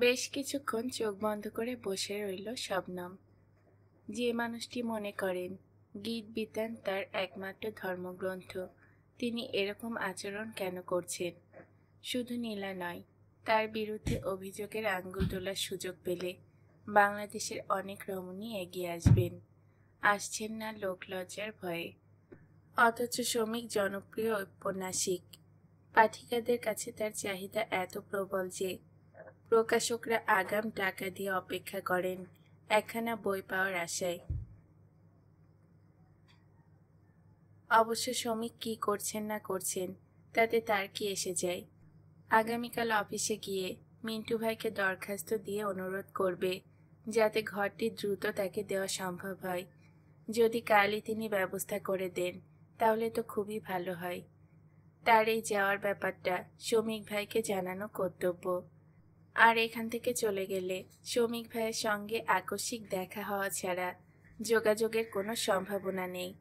বেশ কিছুক্ষণ চোখ বন্ধ করে বসে রইল শবনম। যে মানুষটি মনে করেন গীত বিতান তার একমাত্র ধর্মগ্রন্থ, তিনি এরকম আচরণ কেন করছেন? শুধু নীলা নয়, তার বিরুদ্ধে অভিযোগের আঙ্গুল তোলার সুযোগ পেলে বাংলাদেশের অনেক রমণী এগিয়ে আসছেন না লোকলজ্জার ভয়ে। অথচ শ্রমিক জনপ্রিয় ঔপন্যাসিক, পাঠিকাদের কাছে তার চাহিদা এত প্রবল যে প্রকাশকরা আগাম টাকা দিয়ে অপেক্ষা করেন একখানা বই পাওয়ার আশায়। অবশ্য শ্রমিক কি করছেন না করছেন তাতে তার কি এসে যায়? আগামীকাল অফিসে গিয়ে মিন্টু ভাইকে দরখাস্ত দিয়ে অনুরোধ করবে যাতে ঘরটি দ্রুত তাকে দেওয়া সম্ভব হয়। যদি কালই তিনি ব্যবস্থা করে দেন তাহলে তো খুবই ভালো হয়। তার এই যাওয়ার ব্যাপারটা শ্রমিক ভাইকে জানানো কর্তব্য। আর এখান থেকে চলে গেলে শ্রমিক ভাইয়ের সঙ্গে আকস্মিক দেখা হওয়া ছাড়া যোগাযোগের কোনো সম্ভাবনা নেই।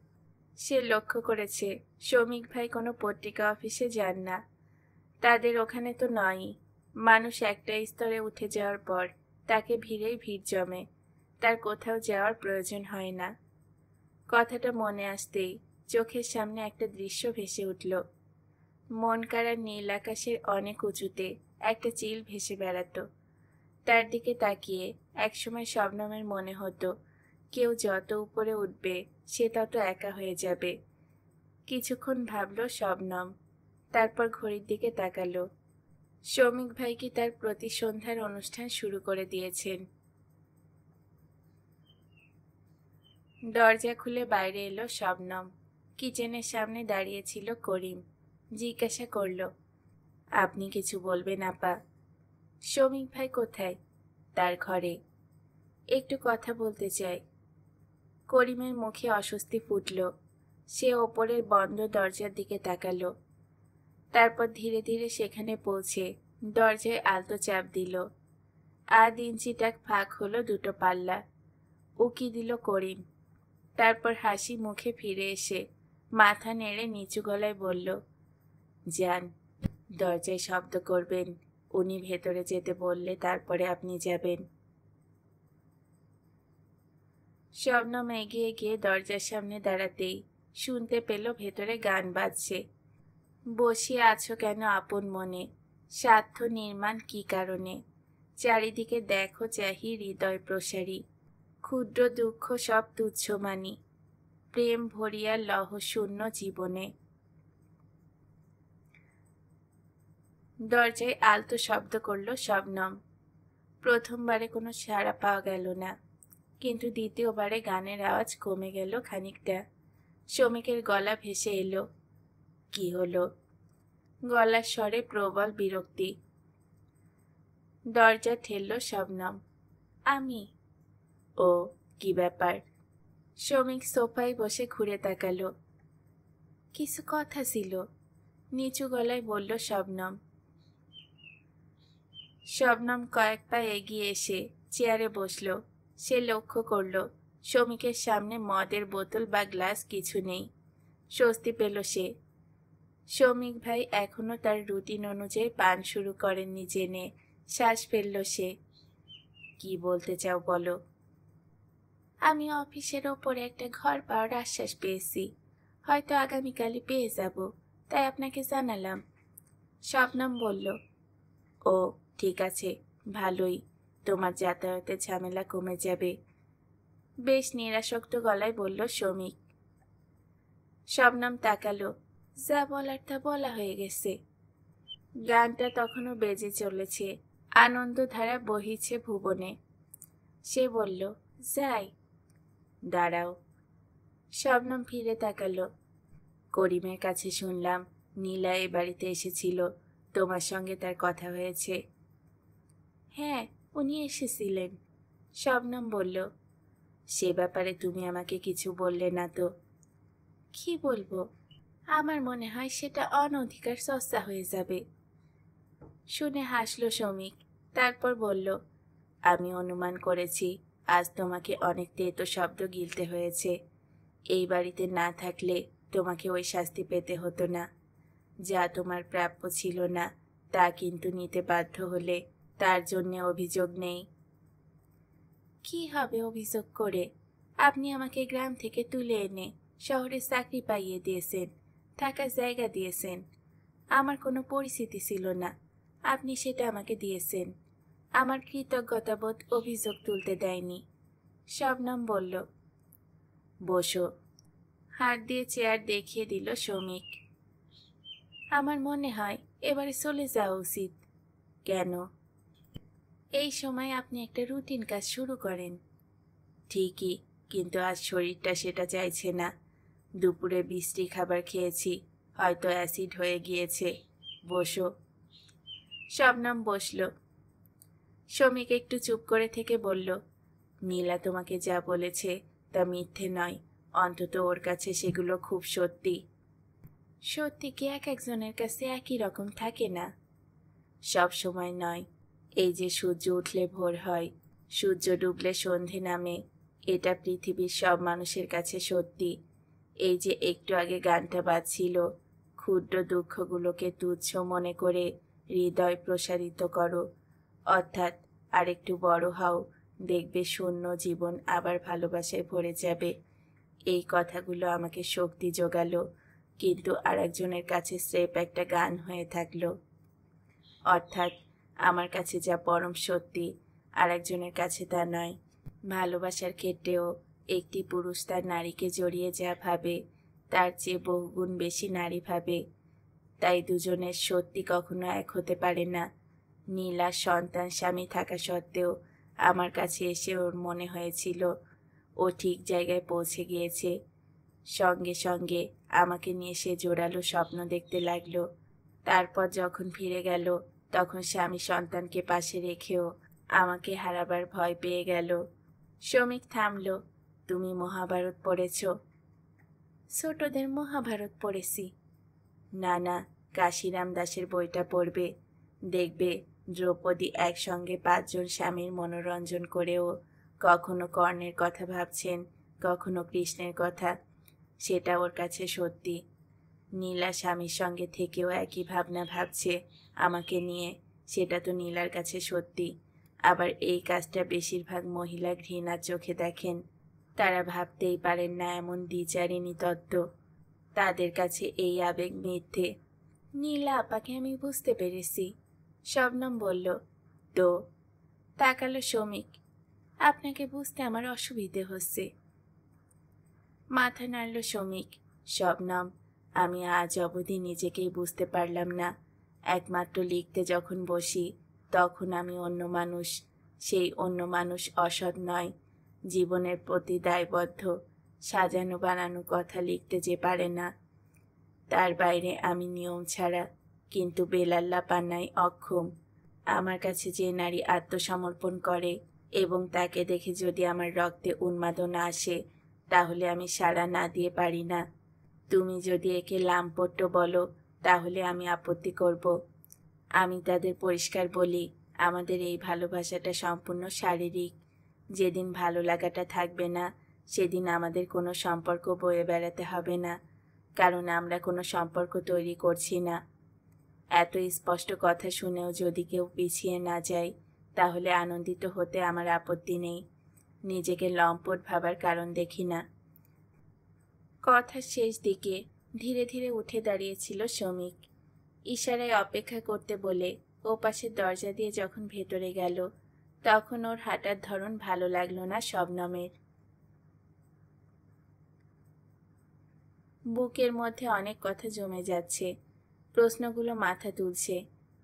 সে লক্ষ্য করেছে শ্রমিক ভাই কোনো পত্রিকা অফিসে যান না, তাদের ওখানে তো নয়ই। মানুষ একটা স্তরে উঠে যাওয়ার পর তাকে ভিড়েই ভিড় জমে, তার কোথাও যাওয়ার প্রয়োজন হয় না। কথাটা মনে আসতেই চোখের সামনে একটা দৃশ্য ভেসে উঠল। মন কাড়া নীল আকাশের অনেক উঁচুতে একটা চিল ভেসে বেড়াতো। তার দিকে তাকিয়ে একসময় শবনমের মনে হতো কেউ যত উপরে উঠবে সে তত একা হয়ে যাবে। কিছুক্ষণ ভাবল শবনম, তারপর ঘড়ির দিকে তাকালো। শ্রমিক ভাই কি তার প্রতি সন্ধ্যার অনুষ্ঠান শুরু করে দিয়েছেন? দরজা খুলে বাইরে এলো শবনম। কিচেনের সামনে দাঁড়িয়েছিল করিম। জিজ্ঞাসা করল, আপনি কিছু বলবেন আপা? শ্রমিক ভাই কোথায়? তার ঘরে। একটু কথা বলতে চাই। করিমের মুখে অস্বস্তি ফুটল। সে ওপরের বন্ধ দরজার দিকে তাকালো। তারপর ধীরে ধীরে সেখানে পৌঁছে দরজায় আলতো চাপ দিল। 1.5 ইঞ্চি ফাঁক হলো দুটো পাল্লা। উকি দিল করিম। তারপর হাসি মুখে ফিরে এসে মাথা নেড়ে নিচু গলায় বলল, যান, দরজায় শব্দ করবেন, উনি ভেতরে যেতে বললে তারপরে আপনি যাবেন। শবনম এগিয়ে গিয়ে দরজার সামনে দাঁড়াতেই শুনতে পেল ভেতরে গান বাজছে। বসিয়ে আছো কেন আপন মনে, স্বার্থ নির্মাণ কি কারণে? চারিদিকে দেখো চাহি হৃদয় প্রসারী, ক্ষুদ্র দুঃখ সব তুচ্ছ মানি, প্রেম ভরিয়া লহ শূন্য জীবনে। দরজায় আলতো শব্দ করল শবনম। প্রথমবারে কোনো সাড়া পাওয়া গেল না, কিন্তু দ্বিতীয়বারে গানের আওয়াজ কমে গেল খানিকটা। শ্রমিকের গলা ভেসে এলো, কি হলো? গলার স্বরে প্রবল বিরক্তি। দরজা ঠেলল শবনম। আমি? ও, কি ব্যাপার? শ্রমিক সোফায় বসে ঘুরে তাকালো। কিছু কথা ছিল, নিচু গলায় বলল শবনম। শবনম কয়েক পা এগিয়ে এসে চেয়ারে বসল। সে লক্ষ্য করল শ্রমিকের সামনে মদের বোতল বা গ্লাস কিছু নেই। স্বস্তি পেল সে। শ্রমিক ভাই এখনো তার রুটিন অনুযায়ী পান শুরু করেননি জেনে শ্বাস ফেলল সে। কি বলতে চাও বলো? আমি অফিসের ওপরে একটা ঘর পাওয়ার আশ্বাস পেয়েছি, হয়তো আগামীকালই পেয়ে যাব, তাই আপনাকে জানালাম। শবনম বলল, ও ঠিক আছে, ভালোই, তোমার যাতায়াতের ঝামেলা কমে যাবে। বেশ নিরাসক্ত গলায় বলল শ্রমিক। শবনম তাকালো। যা বলার তা বলা হয়ে গেছে। গানটা তখনও বেজে চলেছে, আনন্দধারা বহিছে ভুবনে। সে বলল, যাই। দাঁড়াও। শবনম ফিরে তাকালো। করিমের কাছে শুনলাম নীলা এ বাড়িতে এসেছিল, তোমার সঙ্গে তার কথা হয়েছে? হ্যাঁ, উনি এসেছিলেন। শবনম বলল, সে ব্যাপারে তুমি আমাকে কিছু বললে না তো? কি বলবো? আমার মনে হয় সেটা অনধিকার চর্চা হয়ে যাবে। শুনে হাসল শ্রমিক। তারপর বলল, আমি অনুমান করেছি আজ তোমাকে অনেক তেতো শব্দ গিলতে হয়েছে। এই বাড়িতে না থাকলে তোমাকে ওই শাস্তি পেতে হতো না। যা তোমার প্রাপ্য ছিল না তা কিন্তু নিতে বাধ্য হলে তার জন্য অভিযোগ নেই। কি হবে অভিযোগ করে? আপনি আমাকে গ্রাম থেকে তুলে এনে শহরে চাকরি পাইয়ে দিয়েছেন, থাকার জায়গা দিয়েছেন। আমার কোনো পরিচিতি ছিল না, আপনি সেটা আমাকে দিয়েছেন। আমার কৃতজ্ঞতাবোধ অভিযোগ তুলতে দেয়নি। শবনম বলল, বসো। হাত দিয়ে চেয়ার দেখিয়ে দিল শমিক। আমার মনে হয় এবারে চলে যাওয়া উচিত। কেন? এই সময় আপনি একটা রুটিন কাজ শুরু করেন। ঠিকই, কিন্তু আজ শরীরটা সেটা চাইছে না। দুপুরে বিশ্রী খাবার খেয়েছি, হয়তো অ্যাসিড হয়ে গিয়েছে। বসো। শবনম বসল। শমিক একটু চুপ করে থেকে বলল, নীলা তোমাকে যা বলেছে তা মিথ্যে নয়, অন্তত ওর কাছে সেগুলো খুব সত্যি। সত্যি কি এক একজনের কাছে একই রকম থাকে না? সব সময় নয়। এই যে সূর্য উঠলে ভোর হয়, সূর্য ডুবলে সন্ধে নামে, এটা পৃথিবীর সব মানুষের কাছে সত্যি। এই যে একটু আগে গানটা বাজছিল, ক্ষুদ্র দুঃখগুলোকে তুচ্ছ মনে করে হৃদয় প্রসারিত করো, অর্থাৎ আরেকটু বড় হও, দেখবে শূন্য জীবন আবার ভালোবাসায় ভরে যাবে। এই কথাগুলো আমাকে শক্তি জোগালো, কিন্তু আরেকজনের কাছে স্রেফ একটা গান হয়ে থাকলো। অর্থাৎ আমার কাছে যা পরম সত্যি, আরেকজনের কাছে তা নয়। ভালোবাসার ক্ষেত্রেও একটি পুরুষ তার নারীকে জড়িয়ে যা ভাবে, তার চেয়ে বহুগুণ বেশি নারী ভাবে। তাই দুজনের সত্যি কখনো এক হতে পারে না। নীলার সন্তান স্বামী থাকা সত্ত্বেও আমার কাছে এসে ওর মনে হয়েছিল ও ঠিক জায়গায় পৌঁছে গিয়েছে। সঙ্গে সঙ্গে আমাকে নিয়ে সে জোরালো স্বপ্ন দেখতে লাগলো। তারপর যখন ফিরে গেল, তখন স্বামী সন্তানকে পাশে রেখেও আমাকে হারাবার ভয় পেয়ে গেল। শমিক থামল। তুমি মহাভারত পড়েছ? ছোটদের মহাভারত পড়েছি। না না, কাশিরাম দাসের বইটা পড়বে। দেখবে দ্রৌপদী একসঙ্গে 5 জন স্বামীর মনোরঞ্জন করেও কখনো কর্ণের কথা ভাবছেন, কখনো কৃষ্ণের কথা। সেটা ওর কাছে সত্যি। নীলা স্বামীর সঙ্গে থেকেও একই ভাবনা ভাবছে আমাকে নিয়ে, সেটা তো নীলার কাছে সত্যি। আবার এই কাজটা বেশিরভাগ মহিলা ঘৃণার চোখে দেখেন। তারা ভাবতেই পারেন না এমন দ্বিচারিণী তত্ত্ব। তাদের কাছে এই আবেগ মিথ্যে। নীলা আপাকে আমি বুঝতে পেরেছি, শবনম বলল। তো? তাকালো শমিক। আপনাকে বুঝতে আমার অসুবিধে হচ্ছে। মাথা নাড়ল শমিক। শবনম, আমি আজ অবধি নিজেকেই বুঝতে পারলাম না। একমাত্র লিখতে যখন বসি, তখন আমি অন্য মানুষ। সেই অন্য মানুষ অসৎ নয়, জীবনের প্রতি দায়বদ্ধ। সাজানো বানানো কথা লিখতে যে পারে না। তার বাইরে আমি নিয়ম ছাড়া, কিন্তু বেলাল্লা পান্নায় অক্ষম। আমার কাছে যে নারী আত্মসমর্পণ করে এবং তাকে দেখে যদি আমার রক্তে উন্মাদনা আসে, তাহলে আমি সাড়া না দিয়ে পারি না। তুমি যদি একে লাম্পট্য বলো, তাহলে আমি আপত্তি করব। আমি তাদের পরিষ্কার বলি, আমাদের এই ভালোবাসাটা সম্পূর্ণ শারীরিক। যেদিন ভালো লাগাটা থাকবে না, সেদিন আমাদের কোনো সম্পর্ক বয়ে বেড়াতে হবে না, কারণ আমরা কোনো সম্পর্ক তৈরি করছি না। এত স্পষ্ট কথা শুনেও যদি কেউ পিছিয়ে না যায়, তাহলে আনন্দিত হতে আমার আপত্তি নেই। নিজেকে লম্পট ভাবার কারণ দেখি না। কথার শেষ দিকে ধীরে ধীরে উঠে দাঁড়িয়েছিল শমিক। ইশারায় অপেক্ষা করতে বলে ও পাশের দরজা দিয়ে যখন ভেতরে গেল, তখন ওর হাঁটার ধরন ভালো লাগলো না শবনমের। বুকের মধ্যে অনেক কথা জমে যাচ্ছে, প্রশ্নগুলো মাথা তুলছে,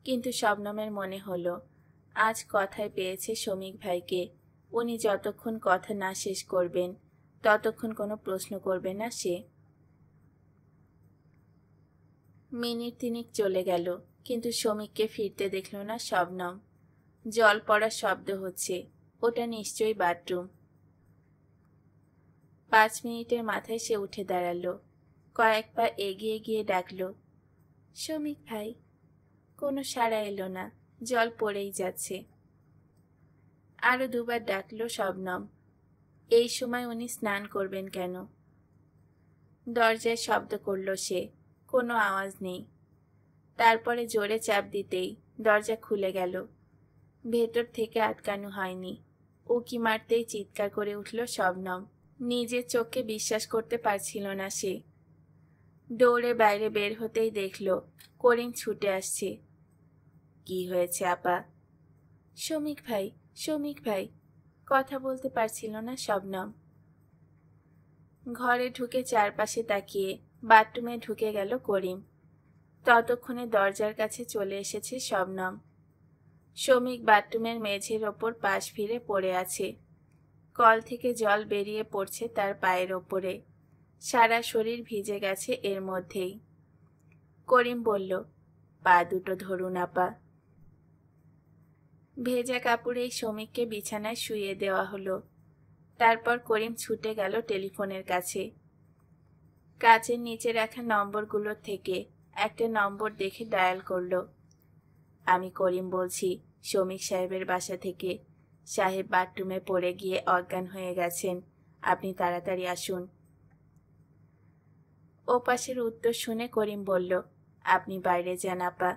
কিন্তু শবনমের মনে হলো আজ কথায় পেয়েছে শমিক ভাইকে। উনি যতক্ষণ কথা না শেষ করবেন, ততক্ষণ কোনো প্রশ্ন করবে না সে। মিনিট 3 চলে গেল, কিন্তু শমিককে ফিরতে দেখল না শবনম। জল পড়ার শব্দ হচ্ছে, ওটা নিশ্চয়ই বাথরুম। 5 মিনিটের মাথায় সে উঠে দাঁড়ালো। কয়েক পা এগিয়ে গিয়ে ডাকলো, শমিক ভাই। কোনো সাড়া এলো না, জল পড়েই যাচ্ছে। আরো 2 বার ডাকলো শবনম। এই সময় উনি স্নান করবেন কেন? দরজায় শব্দ করল সে, কোনো আওয়াজ নেই। তারপরে জোরে চাপ দিতেই দরজা খুলে গেল। ভেতর থেকে আটকানো হয়নি। উকি মারতেই চিৎকার করে উঠল শবনম। নিজের চোখকে বিশ্বাস করতে পারছিল না সে। দৌড়ে বাইরে বের হতেই দেখল করিম ছুটে আসছে। কি হয়েছে আপা? শমিক ভাই, শমিক ভাই। কথা বলতে পারছিল না শবনম। ঘরে ঢুকে চারপাশে তাকিয়ে বাথরুমে ঢুকে গেল করিম। ততক্ষণে দরজার কাছে চলে এসেছে শবনম। শমিক বাথরুমের মেঝের ওপর পাশ ফিরে পড়ে আছে। কল থেকে জল বেরিয়ে পড়ছে তার পায়ের ওপরে। সারা শরীর ভিজে গেছে এর মধ্যেই। করিম বলল, পা দুটো ধরুন আপা। ভেজা কাপড়েই শমিককে বিছানায় শুইয়ে দেওয়া হলো। তারপর করিম ছুটে গেল টেলিফোনের কাছে। কাচের নিচে রাখা নম্বরগুলোর থেকে একটা নম্বর দেখে ডায়াল করল। আমি করিম বলছি, শমিক সাহেবের বাসা থেকে। সাহেব বাথরুমে পড়ে গিয়ে অজ্ঞান হয়ে গেছেন, আপনি তাড়াতাড়ি আসুন। ওপাশের উত্তর শুনে করিম বলল, আপনি বাইরে যান আপা,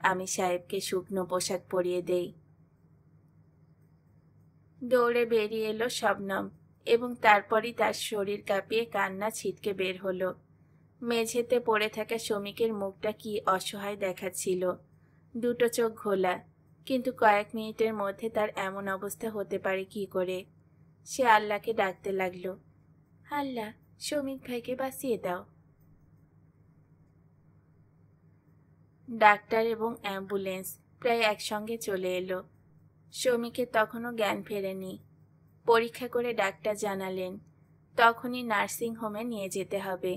আমি সাহেবকে শুকনো পোশাক পরিয়ে দেই। দৌড়ে বেরিয়ে এলো শবনম এবং তারপরই তার শরীর কাঁপিয়ে কান্না ছিটকে বের হলো। মেঝেতে পড়ে থাকা শমিকের মুখটা কি অসহায় দেখাচ্ছিল। দুটো চোখ ঘোলা, কিন্তু কয়েক মিনিটের মধ্যে তার এমন অবস্থা হতে পারে কি করে? সে আল্লাহকে ডাকতে লাগলো, আল্লাহ, শমিক ভাইকে বাঁচিয়ে দাও। ডাক্তার এবং অ্যাম্বুলেন্স প্রায় একসঙ্গে চলে এলো। শমিকের তখনও জ্ঞান ফেরেনি। পরীক্ষা করে ডাক্তার জানালেন তখনই নার্সিং হোমে নিয়ে যেতে হবে।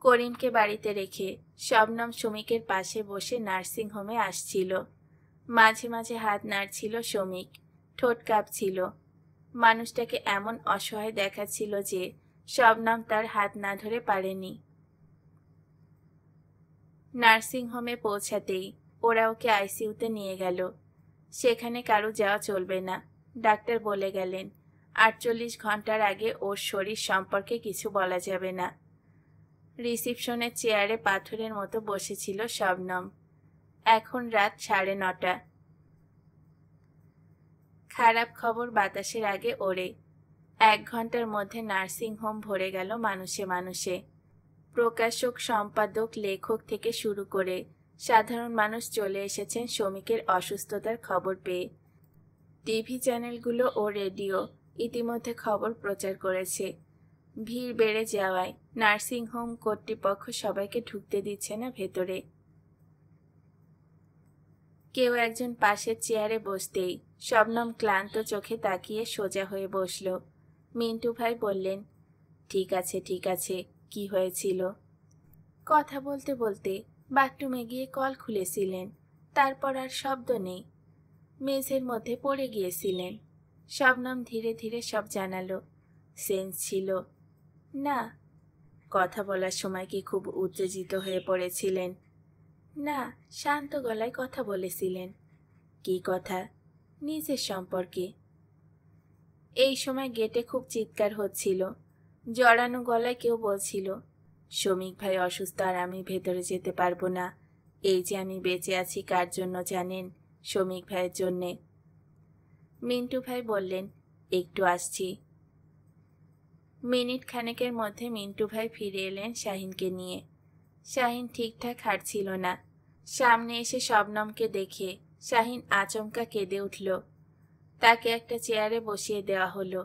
করিমকে বাড়িতে রেখে শবনম শমিকের পাশে বসে নার্সিং হোমে আসছিল। মাঝে মাঝে হাত নাড়ছিল শমিক, ঠোঁট কাঁপছিল। মানুষটাকে এমন অসহায় দেখাচ্ছিল যে শবনম তার হাত না ধরে পারেনি। নার্সিং হোমে পৌঁছাতেই ওরা ওকে আইসিইউতে নিয়ে গেল। সেখানে কারো যাওয়া চলবে না, ডাক্তার বলে গেলেন। 48 ঘন্টার আগে ওর শরীর সম্পর্কে কিছু বলা যাবে না। রিসিপশনের চেয়ারে পাথরের মতো বসেছিল শবনম। এখন রাত 9:30। খারাপ খবর বাতাসের আগে ওড়ে। 1 ঘন্টার মধ্যে নার্সিং হোম ভরে গেল মানুষে মানুষে। প্রকাশক, সম্পাদক, লেখক থেকে শুরু করে সাধারণ মানুষ চলে এসেছেন শমিকের অসুস্থতার খবর পেয়ে। টিভি চ্যানেলগুলো ও রেডিও ইতিমধ্যে খবর প্রচার করেছে। ভিড় বেড়ে যাওয়ায় নার্সিং হোম কর্তৃপক্ষ সবাইকে ঢুকতে দিচ্ছে না ভেতরে। কেউ একজন পাশের চেয়ারে বসতেই শবনম ক্লান্ত চোখে তাকিয়ে সোজা হয়ে বসল। মিন্টু ভাই বললেন, ঠিক আছে ঠিক আছে, কি হয়েছিল? কথা বলতে বলতে বাথরুমে গিয়ে কল খুলেছিলেন, তারপর আর শব্দ নেই। মেঝের মধ্যে পড়ে গিয়েছিলেন। শবনম ধীরে ধীরে সব জানালো। সেন্স ছিল না? কথা বলার সময় কি খুব উত্তেজিত হয়ে পড়েছিলেন? না, শান্ত গলায় কথা বলেছিলেন। কি কথা? নিজের সম্পর্কে। এই সময় গেটে খুব চিৎকার হচ্ছিল। জড়ানো গলায় কেউ বলছিল, শমিক ভাই অসুস্থ আর আমি ভেতরে যেতে পারবো না। এই যে আমি বেঁচে আছি কার জন্য জানেন? শমিক ভাইয়ের জন্যে। মিন্টু ভাই বললেন, একটু আসছি। মিনিট খানেকের মধ্যে মিন্টু ভাই ফিরে এলেন শাহিনকে নিয়ে। শাহিন ঠিকঠাক হাঁটছিল না। সামনে এসে শবনমকে দেখে শাহিন আচমকা কেঁদে উঠল। তাকে একটা চেয়ারে বসিয়ে দেওয়া হলো।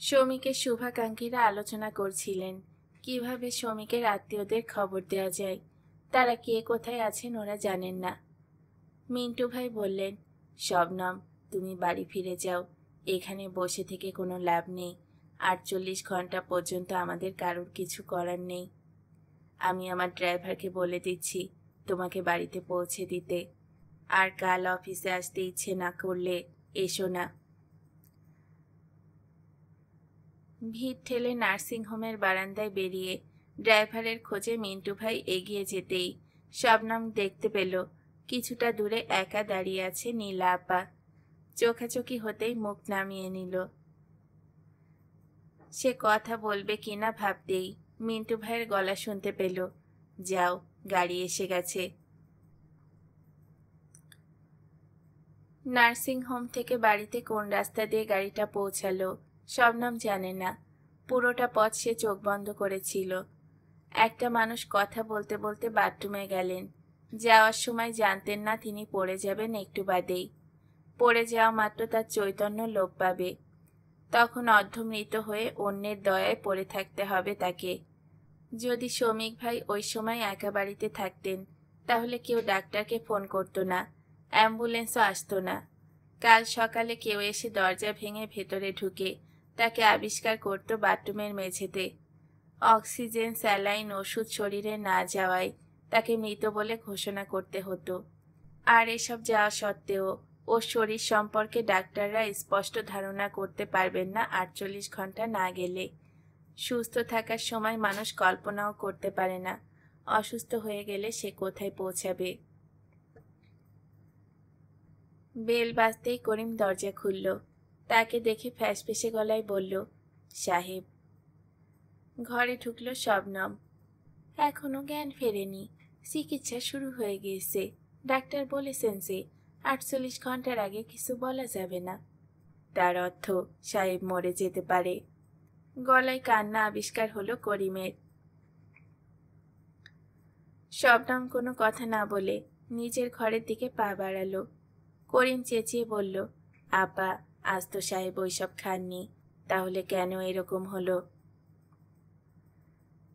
শমিকের শুভাকাঙ্ক্ষীরা আলোচনা করছিলেন কিভাবে শমিকের আত্মীয়দের খবর দেওয়া যায়। তারা কে কোথায় আছেন ওরা জানেন না। মিন্টু ভাই বললেন, শবনম, তুমি বাড়ি ফিরে যাও। এখানে বসে থেকে কোনো লাভ নেই। 48 ঘন্টা পর্যন্ত আমাদের কারোর কিছু করার নেই। আমি আমার ড্রাইভারকে বলে দিচ্ছি তোমাকে বাড়িতে পৌঁছে দিতে। আর কাল অফিসে আসতে ইচ্ছে না করলে এসো না। ভিড় ঠেলে নার্সিং হোমের বারান্দায় বেরিয়ে ড্রাইভারের খোঁজে মিন্টু ভাই এগিয়ে যেতেই শবনম দেখতে পেল কিছুটা দূরে একা দাঁড়িয়ে আছে নীলা আপা। চোখাচোখি হতেই মুখ নামিয়ে নিল। সে কথা বলবে কিনা ভাবতেই মিন্টু ভাইয়ের গলা শুনতে পেল, যাও, গাড়ি এসে গেছে। নার্সিং হোম থেকে বাড়িতে কোন রাস্তা দিয়ে গাড়িটা পৌঁছালো শবনম জানে না। পুরোটা পথ সে চোখ বন্ধ করেছিল। একটা মানুষ কথা বলতে বলতে বাথরুমে গেলেন। যাওয়ার সময় জানতেন না তিনি পড়ে যাবেন একটু বাদেই। পড়ে যাওয়া মাত্র তার চৈতন্য লোপ পাবে। তখন অর্ধমৃত হয়ে অন্যের দয়ায় পড়ে থাকতে হবে তাকে। যদি শ্রমিক ভাই ওই সময় একা বাড়িতে থাকতেন তাহলে কেউ ডাক্তারকে ফোন করতো না, অ্যাম্বুলেন্সও আসতো না। কাল সকালে কেউ এসে দরজা ভেঙে ভেতরে ঢুকে তাকে আবিষ্কার করত বাথরুমের মেঝেতে। অক্সিজেন, স্যালাইন, ওষুধ শরীরে না যাওয়ায় তাকে মৃত বলে ঘোষণা করতে হতো। আর এসব যাওয়া সত্ত্বেও ওর শরীর সম্পর্কে ডাক্তাররা স্পষ্ট ধারণা করতে পারবেন না 48 ঘন্টা না গেলে। সুস্থ থাকার সময় মানুষ কল্পনাও করতে পারে না অসুস্থ হয়ে গেলে সে কোথায় পৌঁছাবে। বেল বাজতেই করিম দরজা খুলল। তাকে দেখে ফ্যাসফেসে গলায় বলল, সাহেব। ঘরে ঢুকল শবনম। এখনো জ্ঞান ফেরেনি। চিকিৎসা শুরু হয়ে গিয়েছে। ডাক্তার বলেছেন যে 48 ঘন্টার আগে কিছু বলা যাবে না। তার অর্থ সাহেব মরে যেতে পারে। গলায় কান্না আবিষ্কার হলো করিমের। শবনম কোনো কথা না বলে নিজের ঘরের দিকে পা বাড়ালো। করিম চেঁচিয়ে বলল, আপা, আজ তো সাহেব ওইসব খাননি, তাহলে কেন এরকম হলো?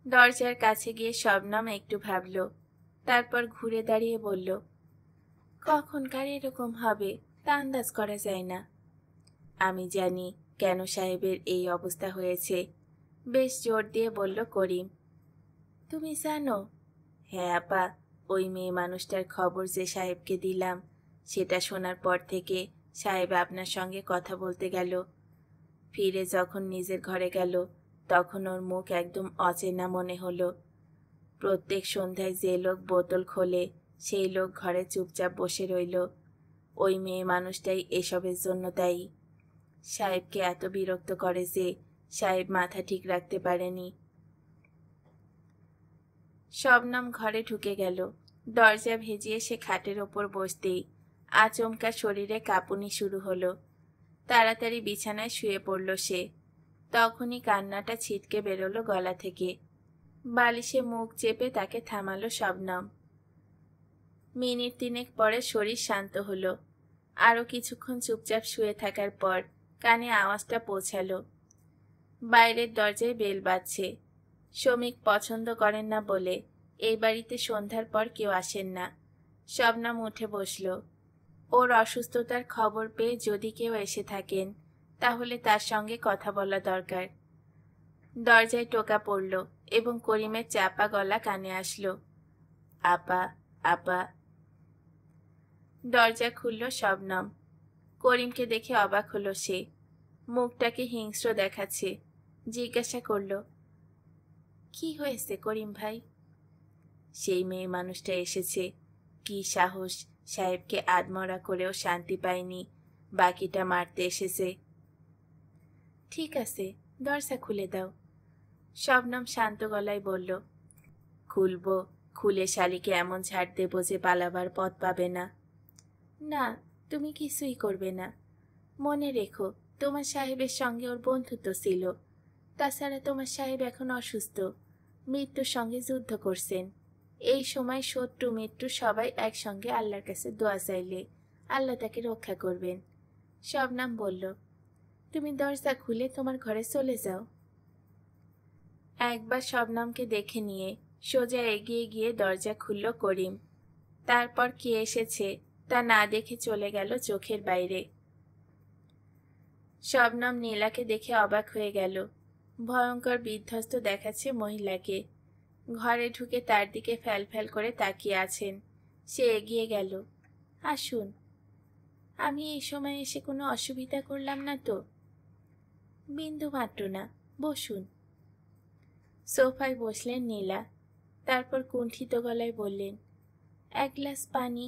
দরজার কাছে গিয়ে শবনম একটু ভাবল, তারপর ঘুরে দাঁড়িয়ে বলল, কখনকার এরকম হবে তা আন্দাজ করা যায় না। আমি জানি কেন সাহেবের এই অবস্থা হয়েছে, বেশ জোর দিয়ে বলল করিম। তুমি জানো? হ্যাঁ আপা, ওই মেয়ে মানুষটার খবর যে সাহেবকে দিলাম, সেটা শোনার পর থেকে সাহেব আপনার সঙ্গে কথা বলতে গেল। ফিরে যখন নিজের ঘরে গেল তখন ওর মুখ একদম অচেনা মনে হলো। প্রত্যেক সন্ধ্যায় যে লোক বোতল খোলে সেই লোক ঘরে চুপচাপ বসে রইল। ওই মেয়ে মানুষটাই এসবের জন্য দায়ী। সাহেবকে এত বিরক্ত করে যে সাহেব মাথা ঠিক রাখতে পারেনি। শবনম ঘরে ঢুকে গেল। দরজা ভেজিয়ে সে খাটের ওপর বসতেই আচমকা শরীরে কাঁপুনি শুরু হলো। তাড়াতাড়ি বিছানায় শুয়ে পড়ল সে। তখনই কান্নাটা ছিটকে বেরোলো গলা থেকে। বালিশে মুখ চেপে তাকে থামালো শবনম। মিনিট 3 পরে শরীর শান্ত হলো। আরো কিছুক্ষণ চুপচাপ শুয়ে থাকার পর কানে আওয়াজটা পৌঁছালো। বাইরের দরজায় বেল বাজছে। শ্রমিক পছন্দ করেন না বলে এই বাড়িতে সন্ধ্যার পর কেউ আসেন না। শবনম উঠে বসল। ওর অসুস্থতার খবর পেয়ে যদি কেউ এসে থাকেন তাহলে তার সঙ্গে কথা বলা দরকার। দরজায় টোকা পড়ল এবং করিমের চাপা গলা কানে আসলো, আপা, আপা। দরজা খুলল শবনম। করিমকে দেখে অবাক হলো সে। মুখটাকে হিংস্র দেখাচ্ছে। জিজ্ঞাসা করল, কি হয়েছে করিম ভাই? সেই মেয়ে মানুষটা এসেছে। কি সাহস, সাহেবকে আধমরা করেও শান্তি পায়নি, বাকিটা মারতে এসেছে। ঠিক আছে, দরজা খুলে দাও। শবনম শান্ত গলায় বলল, খুলবো, খুলে শালিকে এমন ঝাড় দেবো যে পালাবার পথ পাবে না। না, তুমি কিছুই করবে না। মনে রেখো, তোমার সাহেবের সঙ্গে ওর বন্ধুত্ব ছিল। তাছাড়া তোমার সাহেব এখন অসুস্থ, মৃত্যুর সঙ্গে যুদ্ধ করছেন। এই সময় শত্রু মৃত্যু সবাই একসঙ্গে আল্লাহর কাছে দোয়া চাইলে আল্লাহ তাকে রক্ষা করবেন। শবনম বলল, তুমি দরজা খুলে তোমার ঘরে চলে যাও। একবার শবনমকে দেখে নিয়ে সোজা এগিয়ে গিয়ে দরজা খুলল করিম। তারপর কে এসেছে তা না দেখে চলে গেল চোখের বাইরে। শবনম নীলাকে দেখে অবাক হয়ে গেল। ভয়ঙ্কর বিধ্বস্ত দেখাচ্ছে মহিলাকে। ঘরে ঢুকে তার দিকে ফ্যাল ফ্যাল করে তাকিয়ে আছেন। সে এগিয়ে গেল, আসুন। আমি এই সময় এসে কোনো অসুবিধা করলাম না তো? বিন্দু মাত্র না, বসুন। সোফায় বসলেন নীলা। তারপর কুণ্ঠিত গলায় বললেন, এক গ্লাস পানি?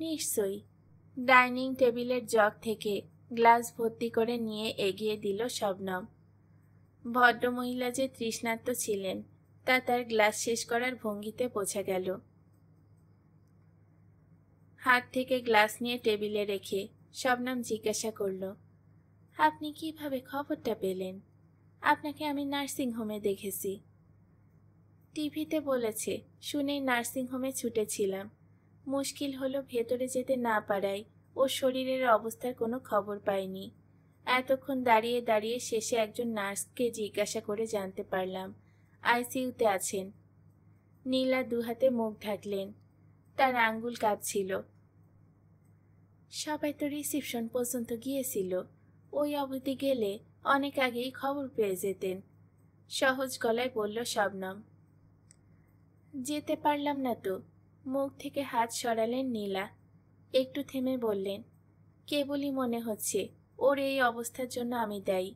নিশ্চয়ই। ডাইনিং টেবিলের জগ থেকে গ্লাস ভর্তি করে নিয়ে এগিয়ে দিল শবনম। ভদ্রমহিলা যে তৃষ্ণার্ত ছিলেন তা তার গ্লাস শেষ করার ভঙ্গিতে বোঝা গেল। হাত থেকে গ্লাস নিয়ে টেবিলে রেখে শবনম জিজ্ঞাসা করল, আপনি কিভাবে খবরটা পেলেন? আপনাকে আমি নার্সিং হোমে দেখেছি। টিভিতে বলেছে, শুনেই নার্সিং হোমে ছুটেছিলাম। মুশকিল হলো ভেতরে যেতে না পারায় ওর শরীরের অবস্থার কোনো খবর পাইনি। এতক্ষণ দাঁড়িয়ে দাঁড়িয়ে শেষে একজন নার্সকে জিজ্ঞাসা করে জানতে পারলাম আইসিইউতে আছেন। নীলা দুহাতে মুখ ঢাকলেন, তার আঙ্গুল কাঁপছিল। সবাই তো রিসিপশন পর্যন্ত গিয়েছিল, ওই অবধি গেলে অনেক আগেই খবর পেয়ে যেতেন, সহজ গলায় বলল শবনম। যেতে পারলাম না তো। মুখ থেকে হাত সরালেন নীলা। একটু থেমে বললেন, কেবলই মনে হচ্ছে ওর এই অবস্থার জন্য আমি দায়ী।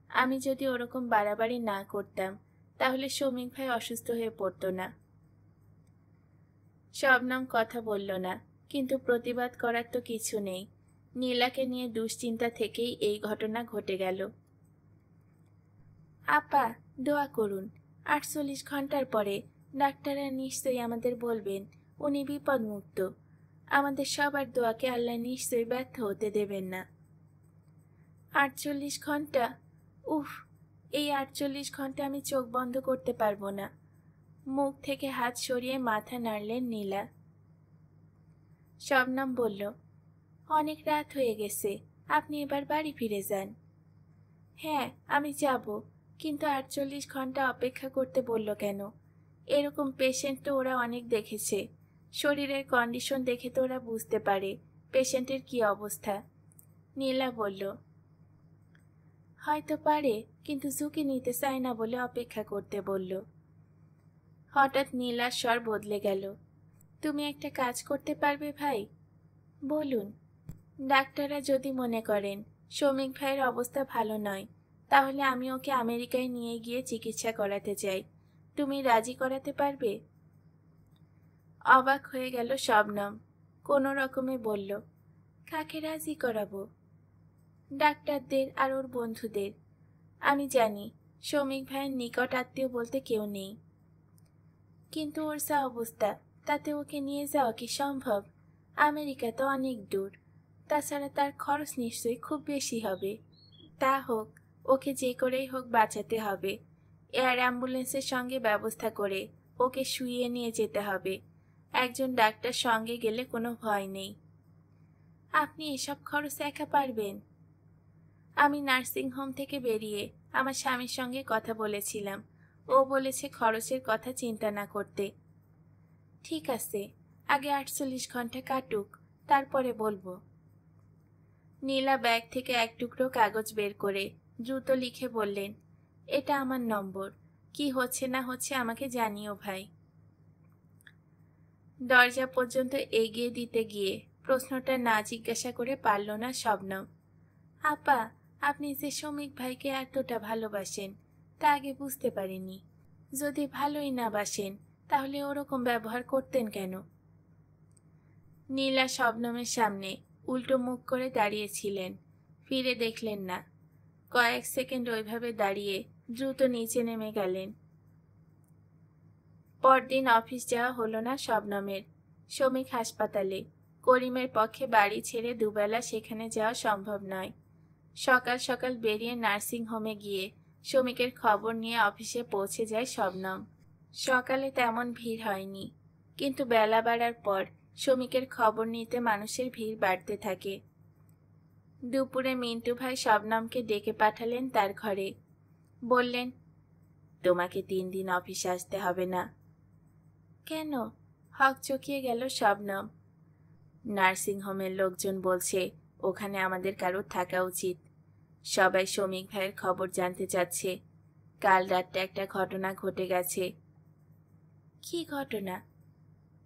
আমি যদি ওরকম বাড়াবাড়ি না করতাম তাহলে শৌমিক ভাই অসুস্থ হয়ে পড়তো না। শবনম কথা বলল না, কিন্তু প্রতিবাদ করার তো কিছু নেই। নীলাকে নিয়ে দুশ্চিন্তা থেকেই এই ঘটনা ঘটে গেল। আপা, দোয়া করুন। 48 ঘন্টার পরে ডাক্তাররা নিশ্চয়ই আমাদের বলবেন উনি বিপদমুক্ত। আমাদের সবার দোয়াকে আল্লাহ নিশ্চয়ই ব্যর্থ হতে দেবেন না। 48 ঘন্টা? উফ, এই 48 ঘন্টা আমি চোখ বন্ধ করতে পারবো না। মুখ থেকে হাত সরিয়ে মাথা নাড়লেন নীলা। শবনম বলল, অনেক রাত হয়ে গেছে, আপনি এবার বাড়ি ফিরে যান। হ্যাঁ, আমি যাব, কিন্তু 48 ঘন্টা অপেক্ষা করতে বলল কেন? এরকম পেশেন্ট তো ওরা অনেক দেখেছে। শরীরের কন্ডিশন দেখে তো ওরা বুঝতে পারে পেশেন্টের কি অবস্থা। নীলা বলল, হয়তো পারে, কিন্তু ঝুঁকি নিতে চায় না বলে অপেক্ষা করতে বলল। হঠাৎ নীলার স্বর বদলে গেল। তুমি একটা কাজ করতে পারবে ভাই? বলুন। ডাক্তাররা যদি মনে করেন শৌমিক ভাইয়ের অবস্থা ভালো নয়, তাহলে আমি ওকে আমেরিকায় নিয়ে গিয়ে চিকিৎসা করাতে চাই। তুমি রাজি করাতে পারবে? অবাক হয়ে গেল শবনম। কোনো রকমে বলল, কাকে রাজি করাবো? ডাক্তারদের আর ওর বন্ধুদের। আমি জানি শৌমিক ভাইয়ের নিকট আত্মীয় বলতে কেউ নেই, কিন্তু ওর যা অবস্থা তাতে ওকে নিয়ে যাওয়া কি সম্ভব? আমেরিকা তো অনেক দূর, তাছাড়া তার খরচ নিশ্চয়ই খুব বেশি হবে। তা হোক, ওকে যে করেই হোক বাঁচাতে হবে। এয়ার অ্যাম্বুলেন্সের সঙ্গে ব্যবস্থা করে ওকে শুইয়ে নিয়ে যেতে হবে। একজন ডাক্তার সঙ্গে গেলে কোনো ভয় নেই। আপনি এসব খরচ একা পারবেন? আমি নার্সিং হোম থেকে বেরিয়ে আমার স্বামীর সঙ্গে কথা বলেছিলাম। ও বলেছে খরচের কথা চিন্তা না করতে। ঠিক আছে, আগে 48 ঘন্টা কাটুক, তারপরে বলবো। নীলা ব্যাগ থেকে এক টুকরো কাগজ বের করে দ্রুত লিখে বললেন, এটা আমার নম্বর। কি হচ্ছে না হচ্ছে আমাকে জানিও ভাই। দরজা পর্যন্ত এগিয়ে দিতে গিয়ে প্রশ্নটা না জিজ্ঞাসা করে পারল না শবনম। আপা, আপনি যে শৌমিক ভাইকে এতটা ভালোবাসেন তা আগে বুঝতে পারিনি। যদি ভালোই না বাসেন তাহলে ওরকম ব্যবহার করতেন কেন? নীলা শবনমের সামনে উল্টো মুখ করে দাঁড়িয়েছিলেন, ফিরে দেখলেন না। কয়েক সেকেন্ড ওইভাবে দাঁড়িয়ে দ্রুত নিচে নেমে গেলেন। পরদিন অফিস যাওয়া হলো না শবনমের। শৌমিক হাসপাতালে। করিমের পক্ষে বাড়ি ছেড়ে দুবেলা সেখানে যাওয়া সম্ভব নয়। সকাল সকাল বেরিয়ে নার্সিং হোমে গিয়ে শৌমিকের খবর নিয়ে অফিসে পৌঁছে যায় শবনম। সকালে তেমন ভিড় হয়নি, কিন্তু বেলা বাড়ার পর শৌমিকের খবর নিতে মানুষের ভিড় বাড়তে থাকে। দুপুরে মিন্টু ভাই শবনমকে ডেকে পাঠালেন তার ঘরে। বললেন, তোমাকে 3 দিন অফিসে আসতে হবে না। কেন? হক চকিয়ে গেল শবনম। নার্সিং হোমের লোকজন বলছে ওখানে আমাদের কারোর থাকা উচিত। সবাই শৌমিক ভাইয়ের খবর জানতে চাচ্ছে। কাল রাতে একটা ঘটনা ঘটে গেছে। কি ঘটনা?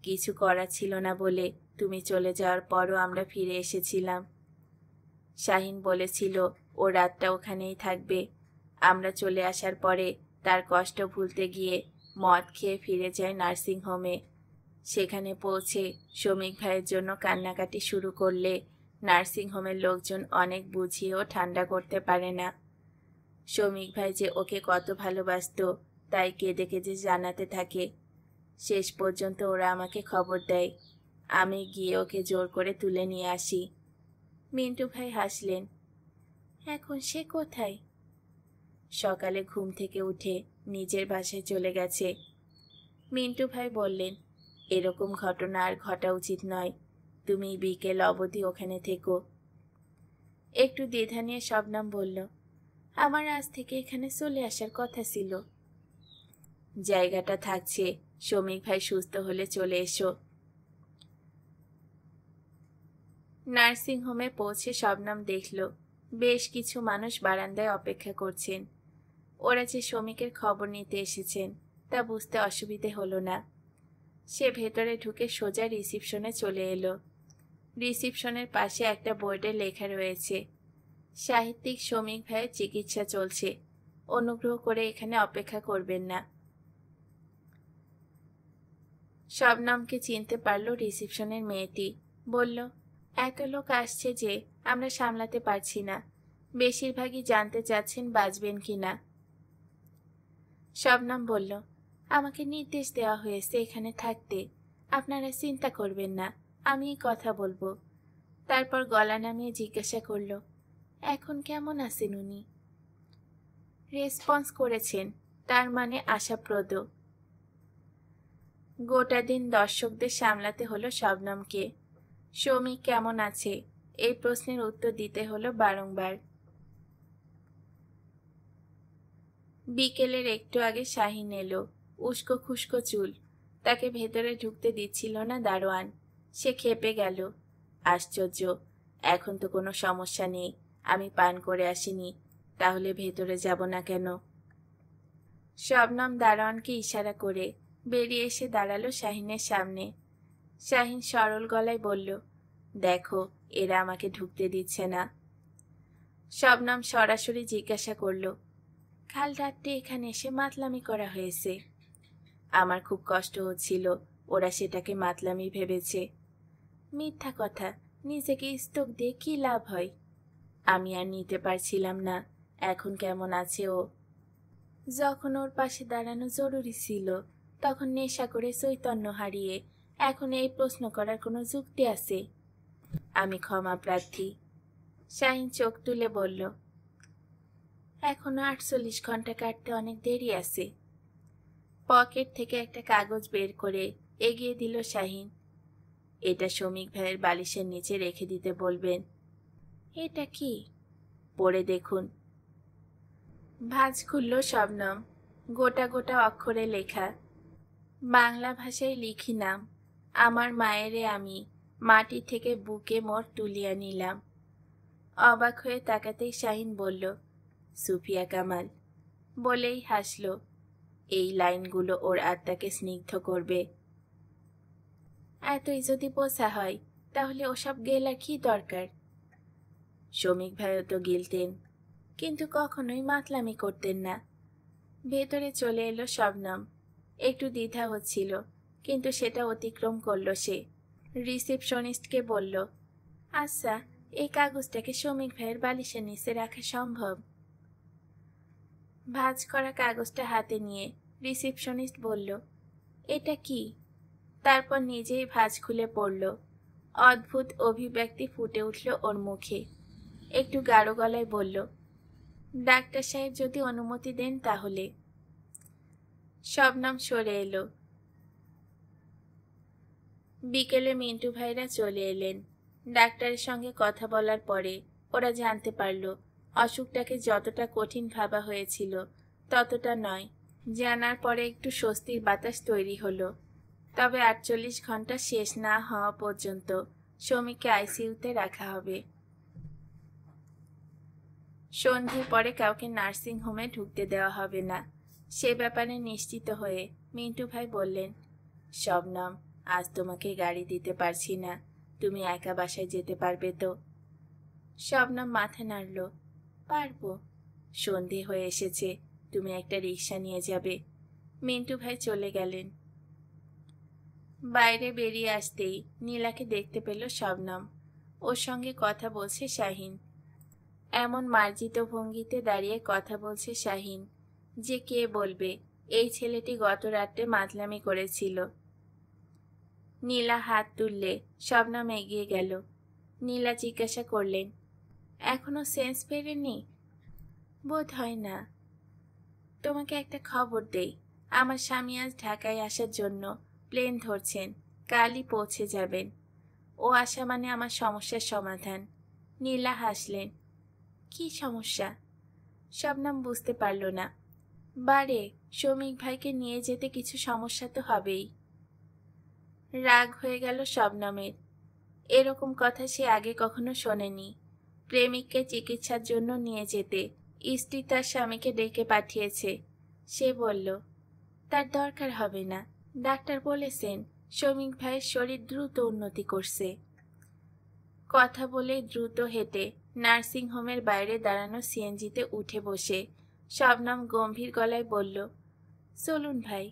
কিছু করার ছিল না বলে তুমি চলে যাওয়ার পরও আমরা ফিরে এসেছিলাম। শাহিন বলেছিল ও রাতটা ওখানেই থাকবে। আমরা চলে আসার পরে তার কষ্ট ভুলতে গিয়ে মদ খেয়ে ফিরে যায় নার্সিং হোমে। সেখানে পৌঁছে শৌমিক ভাইয়ের জন্য কান্নাকাটি শুরু করলে নার্সিং হোমের লোকজন অনেক বুঝিয়েও ঠান্ডা করতে পারে না। শৌমিক ভাই যে ওকে কত ভালোবাসতো তাই কেঁদে কেঁদে জানাতে থাকে। শেষ পর্যন্ত ওরা আমাকে খবর দেয়। আমি গিয়ে ওকে জোর করে তুলে নিয়ে আসি। মিন্টু ভাই হাসলেন। এখন সে কোথায়? সকালে ঘুম থেকে উঠে নিজের বাসায় চলে গেছে। মিন্টু ভাই বললেন, এরকম ঘটনা আর ঘটা উচিত নয়, তুমি বিকেল অবধি ওখানে থেকো। একটু দ্বিধা নিয়ে শবনম বলল, আমার আজ থেকে এখানে চলে আসার কথা ছিল। জায়গাটা থাকছে, শমিক ভাই সুস্থ হলে চলে এসো। নার্সিংহোমে পৌঁছে শবনম দেখল বেশ কিছু মানুষ বারান্দায় অপেক্ষা করছেন। ওরা যে শমিকের খবর নিতে এসেছেন তা বুঝতে অসুবিধে হলো না। সে ভেতরে ঢুকে সোজা রিসিপশনে চলে এলো। রিসিপশনের পাশে একটা বোর্ডে লেখা রয়েছে, সাহিত্যিক শমিক ভাইয়ের চিকিৎসা চলছে, অনুগ্রহ করে এখানে অপেক্ষা করবেন না। শবনমকে চিনতে পারল রিসিপশনের মেয়েটি। বলল, এত লোক আসছে যে আমরা সামলাতে পারছি না, বেশিরভাগই জানতে চাচ্ছেন বাঁচবেন কিনা। শবনম বলল, আমাকে নির্দেশ দেওয়া হয়েছে এখানে থাকতে, আপনারা চিন্তা করবেন না, আমি কথা বলবো। তারপর গলা নামিয়ে জিজ্ঞাসা করল, এখন কেমন আছেন উনি? রেসপন্স করেছেন, তার মানে আশাপ্রদ। গোটা দিন দর্শকদের সামলাতে হলো শবনমকে। শমিক কেমন আছে এই প্রশ্নের উত্তর দিতে হলো বারংবার। বিকেলের একটু আগে শাহিন এলো, উস্কো খুস্কো চুল। তাকে ভেতরে ঢুকতে দিচ্ছিল না দারোয়ান। সে খেপে গেল। আশ্চর্য, এখন তো কোনো সমস্যা নেই, আমি পান করে আসিনি, তাহলে ভেতরে যাব না কেন? শবনম দারোয়ানকে ইশারা করে বেরিয়ে এসে দাঁড়ালো শাহিনের সামনে। শাহিন সরল গলায় বলল, দেখো, এরা আমাকে ঢুকতে দিচ্ছে না। শবনম সরাসরি জিজ্ঞাসা করল, কাল রাত্রে এখানে এসে মাতলামি করা হয়েছে? আমার খুব কষ্ট হচ্ছিল, ওরা সেটাকে মাতলামি ভেবেছে। মিথ্যা কথা, নিজেকে স্তক দিয়ে কি লাভ হয়? আমি আর নিতে পারছিলাম না। এখন কেমন আছে ও? যখন ওর পাশে দাঁড়ানো জরুরি ছিল তখন নেশা করে চৈতন্য হারিয়ে এখন এই প্রশ্ন করার কোনো যুক্তি আছে? আমি ক্ষমা প্রার্থী। শাহিন চোখ তুলে বলল, এখনো 48 ঘন্টা কাটতে অনেক দেরি আছে। পকেট থেকে একটা কাগজ বের করে এগিয়ে দিল শাহিন। এটা শমিক ভাইয়ের বালিশের নিচে রেখে দিতে বলবেন। এটা কি? পড়ে দেখুন। ভাঁজ খুলল শবনম। গোটা গোটা অক্ষরে লেখা, বাংলা ভাষায় লিখি নাম, আমার মায়েরে আমি মাটি থেকে বুকে মোর তুলিয়া নিলাম। অবাক হয়ে তাকাতেই শাহিন বলল, সুফিয়া কামাল। বলেই হাসল। এই লাইনগুলো ওর আত্মাকে স্নিগ্ধ করবে। এতই যদি বোঝা হয় তাহলে ওসব গেলার কি দরকার? শমিক ভাইও তো গিলতেন, কিন্তু কখনোই মাতলামি করতেন না। ভেতরে চলে এলো শবনম। একটু দ্বিধা হচ্ছিল, কিন্তু সেটা অতিক্রম করল সে। রিসেপশনিস্টকে বলল, আচ্ছা, এই কাগজটাকে শমিক ভাইয়ের বালিশের নিচে রাখা সম্ভব? ভাঁজ করা কাগজটা হাতে নিয়ে রিসেপশনিস্ট বলল, এটা কি? তারপর নিজেই ভাঁজ খুলে পড়ল। অদ্ভুত অভিব্যক্তি ফুটে উঠল ওর মুখে। একটু গাঢ় গলায় বলল, ডাক্তার সাহেব যদি অনুমতি দেন তাহলে। শবনম সরে এলো। বিকেলে মিন্টু ভাইরা চলে এলেন। ডাক্তারের সঙ্গে কথা বলার পরে ওরা জানতে পারল অসুখটাকে যতটা কঠিন ভাবা হয়েছিল ততটা নয়। জানার পরে একটু স্বস্তির বাতাস তৈরি হলো। তবে 48 ঘন্টা শেষ না হওয়া পর্যন্ত শমিককে আইসিইউতে রাখা হবে। সন্ধ্যের পরে কাউকে নার্সিং হোমে ঢুকতে দেওয়া হবে না, সে ব্যাপারে নিশ্চিত হয়ে মিন্টু ভাই বললেন, শবনম, আজ তোমাকে গাড়ি দিতে পারছি না, তুমি একা বাসায় যেতে পারবে তো? শবনম মাথা নাড়ল, পারবো। সন্ধে হয়ে এসেছে, তুমি একটা রিক্সা নিয়ে যাবে। মিন্টু ভাই চলে গেলেন। বাইরে বেরিয়ে আসতেই নীলাকে দেখতে পেল শবনম। ওর সঙ্গে কথা বলছে শাহিন। এমন মার্জিত ভঙ্গিতে দাঁড়িয়ে কথা বলছে শাহিন যে কে বলবে এই ছেলেটি গত রাত্রে মাতলামি করেছিল। নীলা হাত তুললে শবনম এগিয়ে গেল। নীলা জিজ্ঞাসা করলেন, এখনো সেন্স ফেরেনি? বোধ হয় না। তোমাকে একটা খবর দেই, আমার স্বামী আজ ঢাকায় আসার জন্য প্লেন ধরছেন, কালই পৌঁছে যাবেন। ও আসা মানে আমার সমস্যার সমাধান। নীলা হাসলেন। কি সমস্যা? শবনম বুঝতে পারল না। বারে, শৌমিক ভাইকে নিয়ে যেতে কিছু সমস্যা তো হবেই। রাগ হয়ে গেল শবনমের। এরকম কথা সে আগে কখনো শোনেনি। প্রেমিককে চিকিৎসার জন্য নিয়ে যেতে স্ত্রী তার স্বামীকে ডেকে পাঠিয়েছে। সে বলল, তার দরকার হবে না, ডাক্তার বলেছেন শৌমিক ভাইয়ের শরীর দ্রুত উন্নতি করছে। কথা বলে দ্রুত হেঁটে নার্সিং হোমের বাইরে দাঁড়ানো সিএনজিতে উঠে বসে শবনম গম্ভীর গলায় বলল, চলুন ভাই,